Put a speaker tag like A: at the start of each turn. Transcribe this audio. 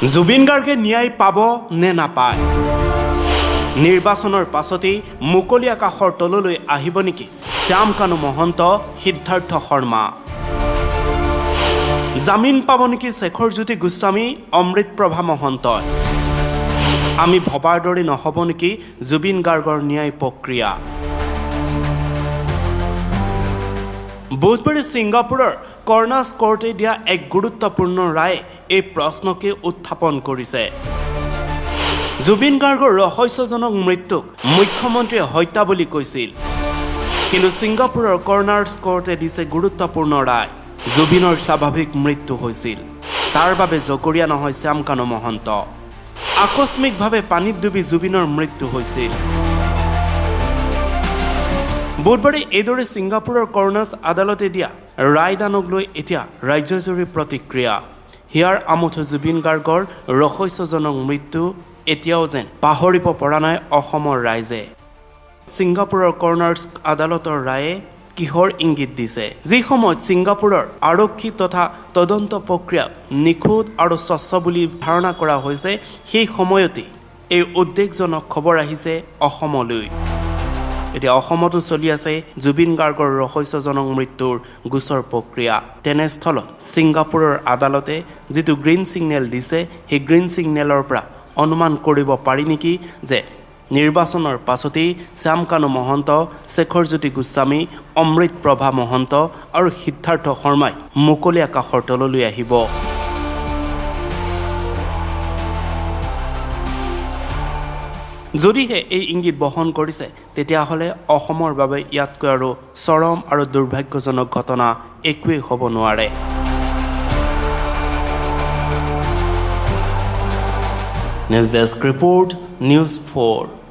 A: জুবিন গাৰ্গে ন্যায় পাব নে নাপায় নিৰ্বাচনৰ পাছতেই মুকলি আকাশৰ তললৈ আহিব নেকি শ্যামকানু মহন্ত সিদ্ধাৰ্থ শৰ্মা জামিন পাব নেকি শেখৰজ্যোতি গোস্বামী অমৃতপ্ৰভা মহন্তই আমি ভবাৰ দৰে নহ'ব নেকি জুবিন গাৰ্গৰ ন্যায় প্ৰক্ৰিয়া বুধবাৰে ছিংগাপুৰৰ কৰ্নাছ কোৰ্টে দিয়া এক গুৰুত্বপূৰ্ণ ৰায়ে এই প্ৰশ্নকে উত্থাপন কৰিছে জুবিন গাৰ্গৰ ৰহস্যজনক মৃত্যুক মুখ্যমন্ত্ৰীয়ে হত্যা বুলি কৈছিল কিন্তু ছিংগাপুৰৰ কৰ্নাছ কোৰ্টে দিছে গুৰুত্বপূৰ্ণ ৰায় জুবিনৰ স্বাভাৱিক মৃত্যু হৈছিল তাৰ বাবে জগৰীয়া নহয় শ্যামকানু মহন্ত আকস্মিকভাৱে পানীত ডুবি জুবিনৰ মৃত্যু হৈছিল বুধবাৰে এইদৰে ছিংগাপুৰৰ কৰ্নাছ আদালতে দিয়া ৰায়দানক লৈ এতিয়া ৰাজ্যজুৰি প্ৰতিক্ৰিয়া হিয়াৰ আমঠু জুবিন গাৰ্গৰ ৰহস্যজনক মৃত্যু এতিয়াও যেন পাহৰিব পৰা নাই অসমৰ ৰাইজে ছিংগাপুৰৰ কৰ্নাছ আদালতৰ ৰায়ে কিহৰ ইংগিত দিছে যি সময়ত ছিংগাপুৰৰ আৰক্ষী তথা তদন্ত প্ৰক্ৰিয়া নিখুঁত আৰু স্বচ্ছ বুলি ধাৰণা কৰা হৈছে সেই সময়তে এই উদ্বেগজনক খবৰ আহিছে অসমলৈ এতিয়া অসমতো চলি আছে জুবিন গাৰ্গৰ ৰহস্যজনক মৃত্যুৰ গোচৰ প্ৰক্ৰিয়া তেনেস্থলত ছিংগাপুৰৰ আদালতে যিটো গ্ৰীণ ছিগনেল দিছে সেই গ্ৰীণ ছিগনেলৰ পৰা অনুমান কৰিব পাৰি নেকি যে নিৰ্বাচনৰ পাছতেই শ্যামকানু মহন্ত শেখৰজ্যোতি গোস্বামী অমৃতপ্ৰভা মহন্ত আৰু সিদ্ধাৰ্থ শৰ্মাই মুকলি আকাশৰ তললৈ আহিব যদিহে এই ইংগিত বহন কৰিছে তেতিয়াহ'লে অসমৰ বাবে ইয়াতকৈ আৰু চৰম আৰু দুৰ্ভাগ্যজনক ঘটনা একোৱেই হ'ব নোৱাৰে নিউজ ডেস্ক ৰিপৰ্ট নিউজ 4